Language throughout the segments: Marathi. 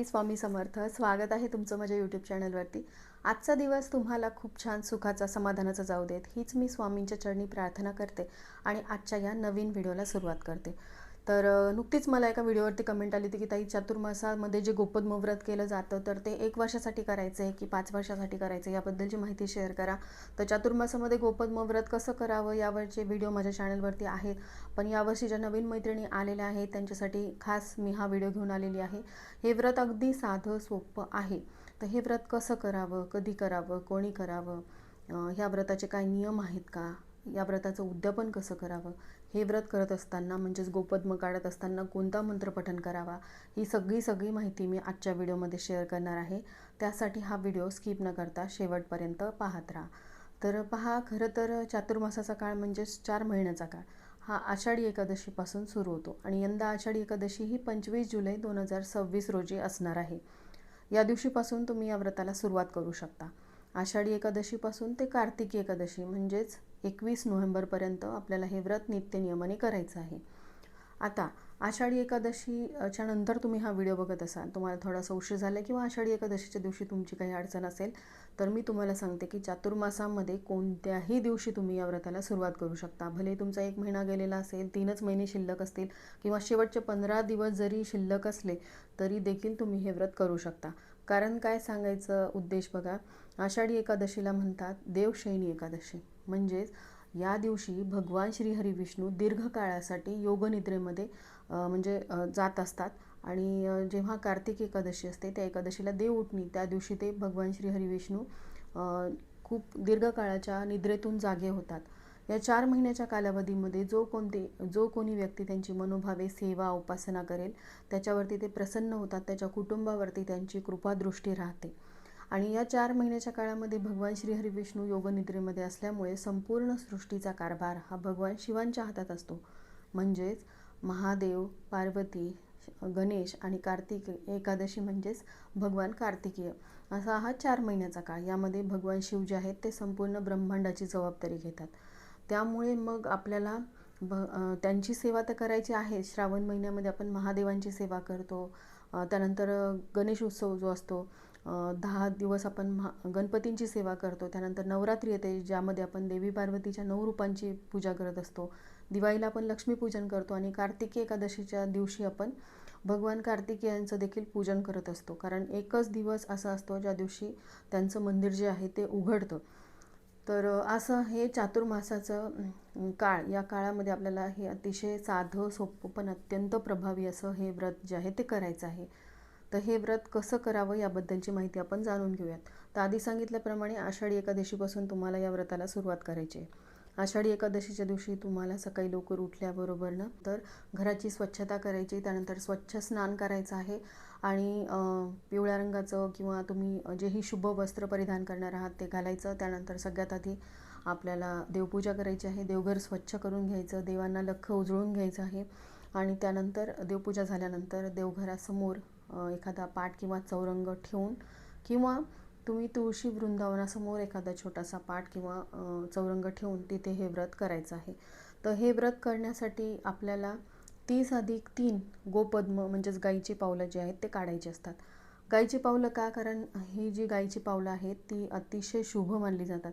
स्वामी समर्थ. स्वागत आहे तुमचं माझ्या यूट्यूब चॅनलवरती. आजचा दिवस तुम्हाला खूप छान सुखाचा समाधानाचा जाऊ देत, हीच मी स्वामींच्या चरणी प्रार्थना करते आणि आजच्या या नवीन व्हिडिओला सुरुवात करते. तर नुकतीच मला एका व्हिडिओवरती कमेंट आली होती की ताई, चातुर्मासामध्ये जे गोपद्म व्रत केलं जातं तर ते 1 वर्षासाठी करायचं आहे की 5 वर्षासाठी करायचं आहे, याबद्दलची माहिती शेअर करा. तर चातुर्मासामध्ये गोपद्म व्रत कसं करावं यावरचे व्हिडिओ माझ्या चॅनलवरती आहेत, पण यावर्षी ज्या नवीन मैत्रिणी आलेल्या आहेत त्यांच्यासाठी खास मी हा व्हिडिओ घेऊन आलेली आहे. हे व्रत अगदी साधं सोपं आहे. तर हे व्रत कसं करावं, कधी करावं, कोणी करावं, ह्या व्रताचे काय नियम आहेत का, या व्रताचं उद्यापन कसं करावं, हे व्रत करत असताना म्हणजेच गोपद्म काढत असताना कोणता मंत्र पठण करावा, ही सगळी माहिती मी आजच्या व्हिडिओमध्ये शेअर करणार आहे. त्यासाठी हा व्हिडिओ स्किप न करता शेवटपर्यंत पाहत राहा. तर पहा, खरं तर चातुर्मासाचा काळ म्हणजेच 4 महिन्याचा काळ हा आषाढी एकादशीपासून सुरू होतो आणि यंदा आषाढी एकादशी ही 25 जुलै 2026 रोजी असणार आहे. या दिवशीपासून तुम्ही या व्रताला सुरुवात करू शकता. आषाढी एकादशीपासून ते कार्तिकी एकादशी म्हणजेच 21 नोव्हेंबरपर्यंत आपल्याला हे व्रत नित्यनियमाने करायचं आहे. आता आषाढी एकादशीच्या नंतर तुम्ही हा व्हिडिओ बघत असाल, तुम्हाला थोडासा उशीर झाला किंवा आषाढी एकादशीच्या दिवशी तुमची काही अडचण असेल, तर मी तुम्हाला सांगते की चातुर्मासामध्ये कोणत्याही दिवशी तुम्ही या व्रताला सुरुवात करू शकता. भले तुमचा 1 महिना गेलेला असेल, 3च महिने शिल्लक असतील किंवा शेवटचे 15 दिवस जरी शिल्लक असले तरी देखील तुम्ही हे व्रत करू शकता. कारण काय सांगायचं उद्देश बघा, आषाढी एकादशीला म्हणतात देवशयनी एकादशी. म्हणजेच या दिवशी भगवान श्रीहरी विष्णू दीर्घकाळासाठी योगनिद्रेमध्ये जात असतात आणि जेव्हा कार्तिक एकादशी असते त्या एकादशीला देव उठणी, त्या दिवशी ते भगवान श्रीहरी विष्णू खूप दीर्घकाळाच्या निद्रेतून जागे होतात. या 4 महिन्याच्या कालावधीमध्ये जो कोणी व्यक्ती त्यांची मनोभावे सेवा उपासना करेल त्याच्यावरती ते प्रसन्न होतात, त्याच्या कुटुंबावरती त्यांची कृपादृष्टी राहते. आणि या 4 महिन्याच्या काळामध्ये भगवान श्रीहरी विष्णू योगनिद्रेमध्ये असल्यामुळे संपूर्ण सृष्टीचा कारभार हा भगवान शिवांच्या हातात असतो. म्हणजेच महादेव, पार्वती, गणेश आणि कार्तिक एकादशी म्हणजेच भगवान कार्तिकेय असा हा 4 महिन्याचा काळ. यामध्ये भगवान शिव जे आहेत ते संपूर्ण ब्रह्मांडाची जबाबदारी घेतात. त्यामुळे मग आपल्याला त्यांची सेवा तर करायची आहे. श्रावण महिन्यामध्ये आपण महादेवांची सेवा करतो. त्यानंतर गणेश उत्सव जो असतो, 10 दिवस आपण गणपतींची सेवा करतो. त्यानंतर नवरात्री येते, ज्यामध्ये आपण देवी पार्वतीच्या 9 रूपांची पूजा करत असतो. दिवाळीला आपण लक्ष्मीपूजन करतो आणि कार्तिकी एकादशीच्या दिवशी आपण भगवान कार्तिकेयांचं देखील पूजन करत असतो. कारण एकच दिवस असा असतो ज्या दिवशी त्यांचं मंदिर जे आहे ते उघडतं. तर असं हे चातुर्मासाचं काळ, या काळामध्ये आपल्याला हे अतिशय साधं सोपं पण अत्यंत प्रभावी असं हे व्रत जे आहे ते करायचं आहे. तर हे व्रत कसं करावं याबद्दलची माहिती आपण जाणून घेऊयात. तर आधी सांगितल्याप्रमाणे आषाढी एकादशीपासून तुम्हाला या व्रताला सुरुवात करायची आहे. आषाढी एकादशीच्या दिवशी तुम्हाला सकाळी लवकर उठल्याबरोबर तर घराची स्वच्छता करायची, त्यानंतर स्वच्छ स्नान करायचं आहे आणि पिवळ्या रंगाचं किंवा तुम्ही जेही शुभ वस्त्र परिधान करणार आहात ते घालायचं. त्यानंतर सगळ्यात आधी आपल्याला देवपूजा करायची आहे. देवघर स्वच्छ करून घ्यायचं, देवांना लख्ख उजळून घ्यायचं आहे आणि त्यानंतर देवपूजा झाल्यानंतर देवघरासमोर एखादा पाट किंवा चौरंग ठेवून किंवा तुम्ही तुळशी वृंदावनासमोर एखादा छोटासा पाट किंवा चौरंग ठेवून तिथे हे व्रत करायचं आहे. तर हे व्रत करण्यासाठी आपल्याला 30+3 गोपद्म म्हणजेच गाईची पावलं जी आहेत ते काढायची असतात. गाईची पावलं का? कारण ही जी गाईची पावलं आहेत ती अतिशय शुभ मानली जातात.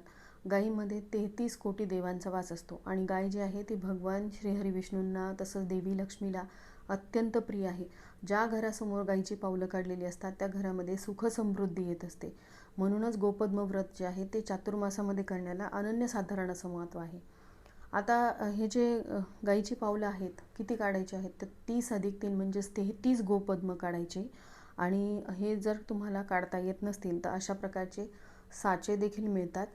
गाईमध्ये 33 कोटी देवांचा वास असतो आणि गाय जी आहे ती भगवान श्रीहरी विष्णूंना तसंच देवी लक्ष्मीला अत्यंत प्रिय आहे. ज्या घरासमोर गाईची पावलं काढलेली असतात त्या घरामध्ये सुख समृद्धी येत असते. म्हणूनच गोपद्म व्रत जे आहे ते चातुर्मासामध्ये करण्याला अनन्यसाधारण असं महत्त्व आहे. आता हे जे गाईची पावलं आहेत किती काढायची आहेत, तर 30+3 म्हणजेच 33 गोपद्म काढायचे. आणि हे जर तुम्हाला काढता येत नसतील तर अशा प्रकारचे साचे देखील मिळतात.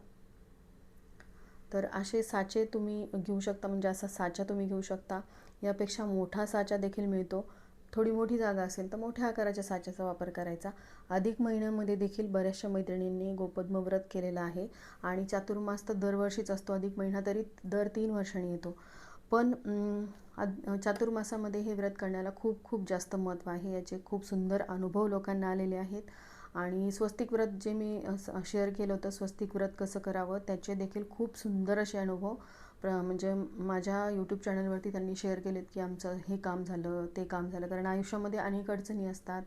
तर असे साचे तुम्ही घेऊ शकता, म्हणजे असा साचा तुम्ही घेऊ शकता. यापेक्षा मोठा साचा देखील मिळतो. थोडी मोठी जागा असेल तर मोठ्या आकाराच्या साच्याचा वापर करायचा. अधिक महिन्यामध्ये देखील बऱ्याचशा मैत्रिणींनी गोपद्म व्रत केलेलं आहे आणि चातुर्मास तर दरवर्षीच असतो, अधिक महिना तरी दर 3 वर्षांनी येतो. पण चातुर्मासामध्ये हे व्रत करण्याला खूप खूप जास्त महत्त्व आहे. याचे खूप सुंदर अनुभव लोकांना आलेले आहेत. आणि स्वस्तिक व्रत जे मी शेअर केलं होतं, स्वस्तिक व्रत कसं करावं, त्याचे देखील खूप सुंदर असे अनुभव म्हणजे माझ्या यूट्यूब चॅनलवरती त्यांनी शेअर केलेत की आमचं हे काम झालं, ते काम झालं. कारण आयुष्यामध्ये अनेक अडचणी असतात,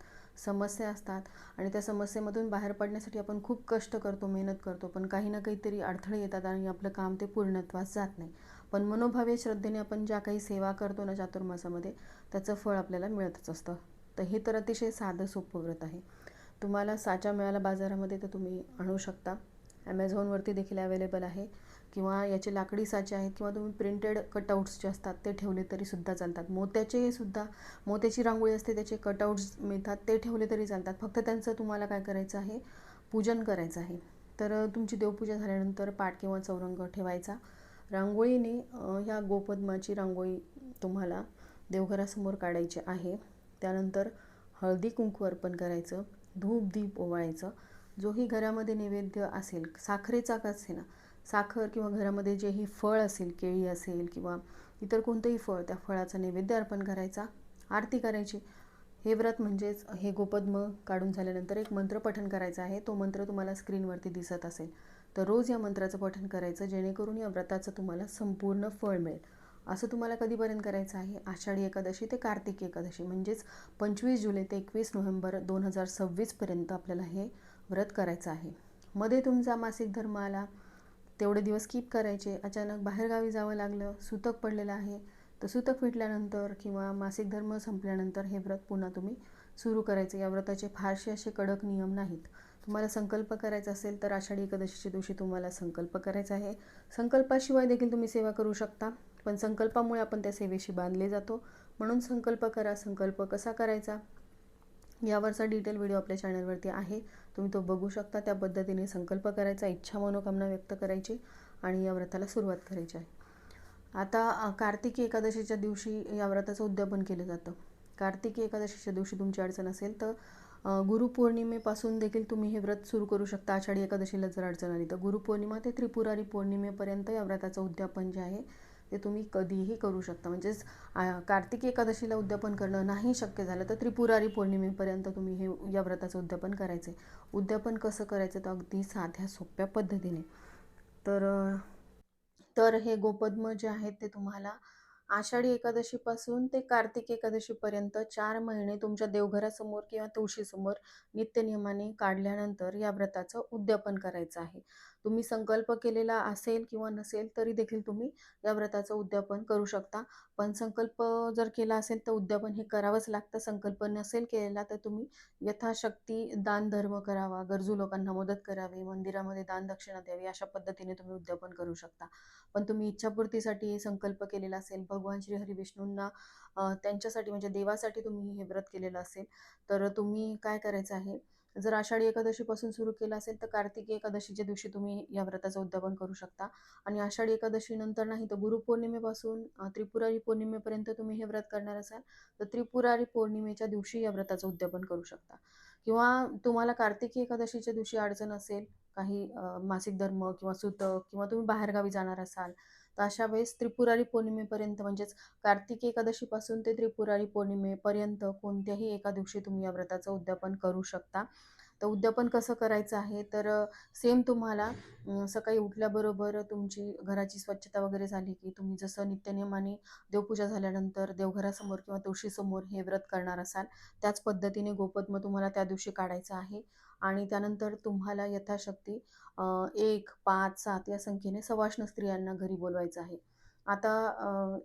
समस्या असतात आणि त्या समस्येमधून बाहेर पडण्यासाठी आपण खूप कष्ट करतो, मेहनत करतो, पण काही ना काहीतरी अडथळे येतात आणि आपलं काम ते पूर्णत्वास जात नाही. पण मनोभावे श्रद्धेने आपण ज्या काही सेवा करतो ना चातुर्मासामध्ये, त्याचं फळ आपल्याला मिळतच असतं. तर हे तर अतिशय साधं सोपं व्रत आहे. तुम्हाला साचा मिळाला बाजारामध्ये तर तुम्ही आणू शकता. ॲमेझॉनवरती देखील अवेलेबल आहे किंवा याचे लाकडी साचे आहेत किंवा तुम्ही प्रिंटेड कटआउट्स जे असतात ते ठेवले तरीसुद्धा चालतात. मोत्याचेसुद्धा मोत्याची रांगोळी असते, त्याचे कटआउट्स मिळतात, ते ठेवले तरी चालतात. फक्त त्यांचं तुम्हाला काय करायचं आहे, पूजन करायचं आहे. तर तुमची देवपूजा झाल्यानंतर पाट किंवा चौरंग ठेवायचा. रांगोळीने ह्या गोपद्माची रांगोळी तुम्हाला देवघरासमोर काढायची आहे. त्यानंतर हळदी कुंकू अर्पण करायचं, धूप दीप ओवाळायचं. जोही घरामध्ये नैवेद्य असेल, साखरेचा का असेना, साखर किंवा घरामध्ये जेही फळ असेल, केळी असेल किंवा इतर कोणतंही फळ, त्या फळाचा नैवेद्य अर्पण करायचा, आरती करायची. हे व्रत म्हणजेच हे गोपद्म काढून झाल्यानंतर एक मंत्र पठण करायचा आहे. तो मंत्र तुम्हाला स्क्रीनवरती दिसत असेल तर रोज या मंत्राचं पठण करायचं, जेणेकरून या व्रताचं तुम्हाला संपूर्ण फळ मिळेल. असं तुम्हाला कधीपर्यंत करायचं आहे, आषाढी एकादशी ते कार्तिकी एकादशी म्हणजेच 25 जुलै ते 21 नोव्हेंबर 2026पर्यंत आपल्याला हे व्रत करायचं आहे. मध्ये तुमचा मासिक धर्म आला, तेवढे दिवस कीप करायचे. अचानक बाहेरगावी जावं लागलं, सुतक पडलेलं आहे, तर सुतक फिटल्यानंतर किंवा मासिक धर्म संपल्यानंतर हे व्रत पुन्हा तुम्ही सुरू करायचं. या व्रताचे फारसे असे कडक नियम नाहीत. तुम्हाला संकल्प करायचा असेल तर आषाढी एकादशीच्या दिवशी तुम्हाला संकल्प करायचा आहे. संकल्पाशिवाय देखील तुम्ही सेवा करू शकता, पण संकल्पामुळे आपण त्या सेवेशी बांधले जातो. म्हणून संकल्प करा. संकल्प कसा करायचा यावरचा डिटेल व्हिडिओ आपल्या चॅनलवरती आहे, तुम्ही तो बघू शकता. त्या पद्धतीने संकल्प करायचा, इच्छा मनोकामना व्यक्त करायची आणि या व्रताला सुरुवात करायची आहे. आता कार्तिकी एकादशीच्या दिवशी या व्रताचं उद्यापन केलं जातं. कार्तिकी एकादशीच्या दिवशी तुमची अडचण असेल तर गुरुपौर्णिमेपासून देखील तुम्ही हे व्रत सुरू करू शकता. आषाढी एकादशीला जर अडचण आली तर गुरुपौर्णिमा ते त्रिपुरारी पौर्णिमेपर्यंत या व्रताचं उद्यापन जे आहे ते तुम्ही कधीही करू शकता. म्हणजेच कार्तिकी एकादशीला उद्यापन करणं नाही शक्य झालं तर त्रिपुरारी पौर्णिमेपर्यंत तुम्ही हे या व्रताचं उद्यापन करायचं आहे. उद्यापन कसं करायचं तर अगदी साध्या सोप्या पद्धतीने. तर हे गोपद्म जे आहेत ते तुम्हाला आषाढी एकादशीपासून ते कार्तिक एकादशीपर्यंत 4 महिने तुमच्या देवघरासमोर किंवा तुळशीसमोर नित्यनियमाने काढल्यानंतर या व्रताचं उद्यापन करायचं आहे. तुम्ही संकल्प केलेला असेल किंवा नसेल तरी देखील तुम्ही या व्रताचं उद्यापन करू शकता. पण संकल्प जर केला असेल तर उद्यापन हे करावंच लागतं. संकल्प नसेल केलेला तर तुम्ही यथाशक्ती दान धर्म करावा, गरजू लोकांना मदत करावी, मंदिरामध्ये दान दक्षिणा द्यावी, अशा पद्धतीने तुम्ही उद्यापन करू शकता. पण तुम्ही इच्छापूर्तीसाठी संकल्प केलेला असेल, भगवान श्री हरी विष्णूंना त्यांच्यासाठी म्हणजे देवासाठी तुम्ही हे व्रत केलेलं असेल तर तुम्ही काय करायचं आहे, जर आषाढी एकादशीपासून सुरू केलं असेल तर कार्तिकी एकादशीच्या दिवशी तुम्ही या व्रताचं उद्यापन करू शकता. आणि आषाढी एकादशी नंतर नाही तर गुरुपौर्णिमेपासून त्रिपुरारी पौर्णिमेपर्यंत तुम्ही हे व्रत करणार असाल तर त्रिपुरारी पौर्णिमेच्या दिवशी या व्रताचं उद्यापन करू शकता. किंवा तुम्हाला कार्तिकी एकादशीच्या दिवशी अडचण असेल, काही मासिक धर्म किंवा सुतक किंवा तुम्ही बाहेरगावी जाणार असाल तर अशा वेळेस त्रिपुरारी पौर्णिमेपर्यंत म्हणजेच कार्तिकी एकादशीपासून ते त्रिपुरारी पौर्णिमेपर्यंत कोणत्याही एका दिवशी तुम्ही या व्रताचं उद्यापन करू शकता. तर उद्यापन कसं करायचं आहे तर सेम तुम्हाला सकाळी उठल्याबरोबर तुमची घराची स्वच्छता वगैरे झाली की तुम्ही जसं नित्यनियमाने देवपूजा झाल्यानंतर देवघरासमोर किंवा तुळशीसमोर हे व्रत करणार असाल त्याच पद्धतीने गोपद्म तुम्हाला त्या दिवशी काढायचं आहे. आणि त्यानंतर तुम्हाला यथाशक्ती 1, 5, 7 या संख्येने सवाष्ण स्त्रियांना घरी बोलवायचं आहे. आता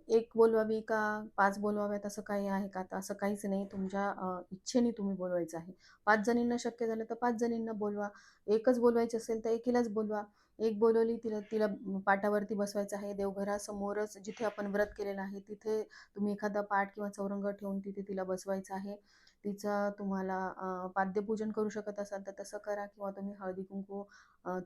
1 बोलवावी का 5 बोलवाव्यात असं काही आहे का? आता असं काहीच नाही. तुमच्या इच्छेने तुम्ही बोलवायचं आहे. 5 जणींना शक्य झालं तर 5 जणींना बोलवा. एकच बोलवायची असेल तर एकीलाच बोलवा. एक बोलवली तिला तिला पाटावरती बसवायचं आहे. देवघरासमोरच जिथे आपण व्रत केलेलं आहे तिथे तुम्ही एखादा पाट किंवा चौरंग ठेवून तिथे तिला बसवायचं आहे. तिचं तुम्हाला पाद्यपूजन करू शकत असाल तर तसं करा किंवा तुम्ही हळदी कुंकू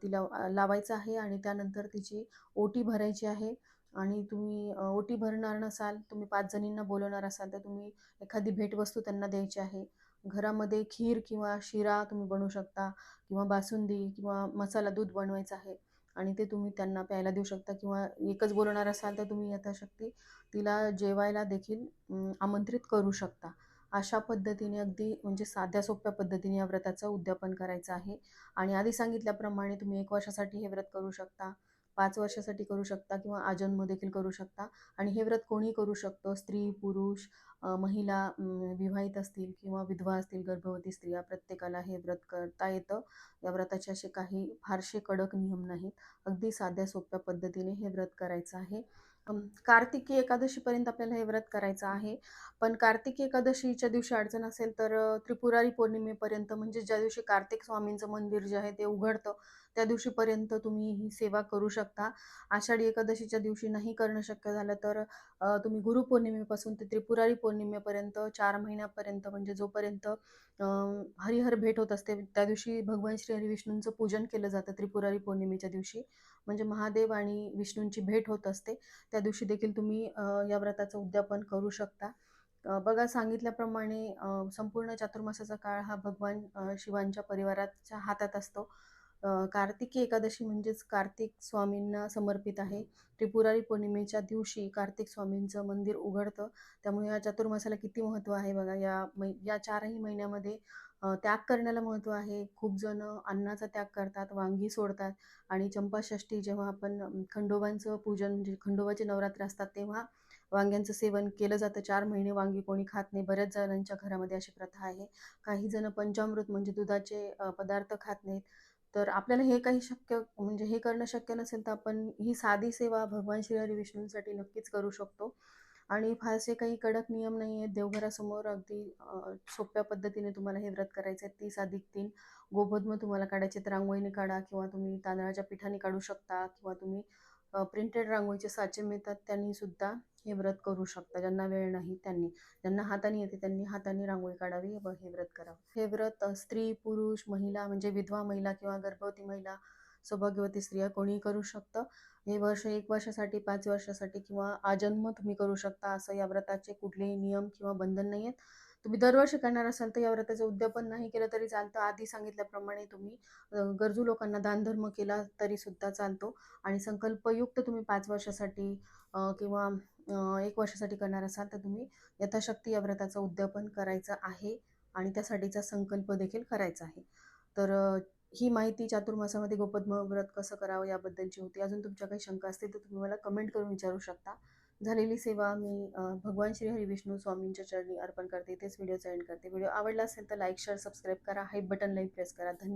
तिला लावायचं आहे आणि त्यानंतर तिची ओटी भरायची आहे. आणि तुम्ही ओटी भरणार नसाल, तुम्ही 5 जणींना बोलवणार असाल तर तुम्ही एखादी भेटवस्तू त्यांना द्यायची आहे. घरामध्ये खीर किंवा शिरा तुम्ही बनवू शकता किंवा बासुंदी किंवा मसाला दूध बनवायचं आहे आणि ते तुम्ही त्यांना प्यायला देऊ शकता. किंवा एकच बोलवणार असाल तर तुम्ही यथाशक्ती तिला जेवायला देखील आमंत्रित करू शकता. अशा पद्धतीने अगदी म्हणजे साध्या सोप्या पद्धतीने या व्रताचं उद्यापन करायचं आहे. आणि आधी सांगितल्याप्रमाणे तुम्ही 1 वर्षासाठी हे व्रत करू शकता, 5 वर्षासाठी करू शकता किंवा आजन्म देखील करू शकता. आणि हे व्रत कोणीही करू शकतो. स्त्री, पुरुष, महिला, विवाहित असतील किंवा विधवा असतील, गर्भवती स्त्रिया, प्रत्येकाला हे व्रत करता येतं. या व्रताचे असे काही फारसे कडक नियम नाहीत. अगदी साध्या सोप्या पद्धतीने हे व्रत करायचं आहे. कार्तिकी एकादशीपर्यंत आपल्याला हे व्रत करायचं आहे. पण कार्तिकी एकादशीच्या दिवशी अडचण असेल तर त्रिपुरारी पौर्णिमेपर्यंत, म्हणजे ज्या दिवशी कार्तिक स्वामींचं मंदिर जे आहे ते उघडतं त्या दिवशीपर्यंत तुम्ही ही सेवा करू शकता. आषाढी एकादशीच्या दिवशी नाही करणं शक्य झालं तर तुम्ही गुरुपौर्णिमेपासून ते त्रिपुरारी पौर्णिमेपर्यंत 4 महिन्यापर्यंत, म्हणजे जोपर्यंत हरिहर भेट होत असते त्या दिवशी भगवान श्री हरिविष्णूंचं पूजन केलं जातं. त्रिपुरारी पौर्णिमेच्या दिवशी म्हणजे महादेव आणि विष्णूंची भेट होत असते. त्या दिवशी देखील तुम्ही या व्रताचं उद्यापन करू शकता. बघा, सांगितल्याप्रमाणे संपूर्ण चातुर्मासाचा काळ हा भगवान शिवांच्या परिवाराच्या हातात असतो. कार्तिकी एकादशी म्हणजेच कार्तिक स्वामींना समर्पित आहे. त्रिपुरारी पौर्णिमेच्या दिवशी कार्तिक स्वामींचं मंदिर उघडतं. त्यामुळे या चातुर्मासाला किती महत्त्व आहे बघा. या 4ही महिन्यामध्ये त्याग करण्याला महत्त्व आहे. खूप जण अन्नाचा त्याग करतात, वांगी सोडतात. आणि चंपाषष्ठी जेव्हा आपण खंडोबांचं पूजन, म्हणजे खंडोबाचे नवरात्र असतात, तेव्हा वांग्यांचं सेवन केलं जातं. 4 महिने वांगी कोणी खात नाही. बऱ्याच जणांच्या घरामध्ये अशी प्रथा आहे. काही जण पंचामृत म्हणजे दुधाचे पदार्थ खात नाहीत. तर आपल्याला हे काही शक्य, म्हणजे हे करणं शक्य नसेल तर आपण ही साधी सेवा भगवान श्री हरी विष्णूंसाठी नक्कीच करू शकतो. आणि फारसे काही कडक नियम नाही आहेत. देवघरासमोर अगदी सोप्या पद्धतीने तुम्हाला हे व्रत करायचं आहे. 30+3 गोपद्म तुम्हाला काढायचे तर रांगोळीने काढा, किंवा तुम्ही तांदळाच्या पिठाने काढू शकता, किंवा तुम्ही प्रिंटेड रांगोळीचे साचे मिळतात त्यांनी सुद्धा हे व्रत करू शकता. ज्यांना वेळ नाही त्यांनी, ज्यांना हाताने येते त्यांनी हाताने रांगोळी काढावी व हे व्रत करावं. हे व्रत स्त्री, पुरुष, महिला म्हणजे विधवा महिला किंवा गर्भवती महिला, सौभाग्यवती स्त्रिया कोणीही करू शकतं. हे वर्ष 1 वर्षासाठी, 5 वर्षासाठी किंवा आजन्म तुम्ही करू शकता. असं या व्रताचे कुठलेही नियम किंवा बंधन नाही आहेत. तुम्ही दरवर्षी करणार असाल तर या व्रताचं उद्यापन नाही केलं तरी चालतं. आधी सांगितल्याप्रमाणे तुम्ही गरजू लोकांना दानधर्म केला तरी सुद्धा चालतो. आणि संकल्पयुक्त तुम्ही 5 वर्षासाठी किंवा 1 वर्षासाठी करणार असाल तर तुम्ही यथाशक्ती या व्रताचं उद्यापन करायचं आहे आणि त्यासाठीचा संकल्प देखील करायचा आहे. तर ही माहिती चातुर्मासामध्ये गोपद्म व्रत कसं करावं याबद्दलची होती. अजून तुमच्या काही शंका असतील तर तुम्ही मला कमेंट करून विचारू शकता. झालेली सेवा मी भगवान श्री हरी विष्णू स्वामींच्या चरणी अर्पण करते. इथेच व्हिडिओचा एंड करते. व्हिडिओ आवडला असेल तर लाईक, शेअर, सबस्क्राईब करा. हाईप बटनलाही प्रेस करा. धन्यवाद.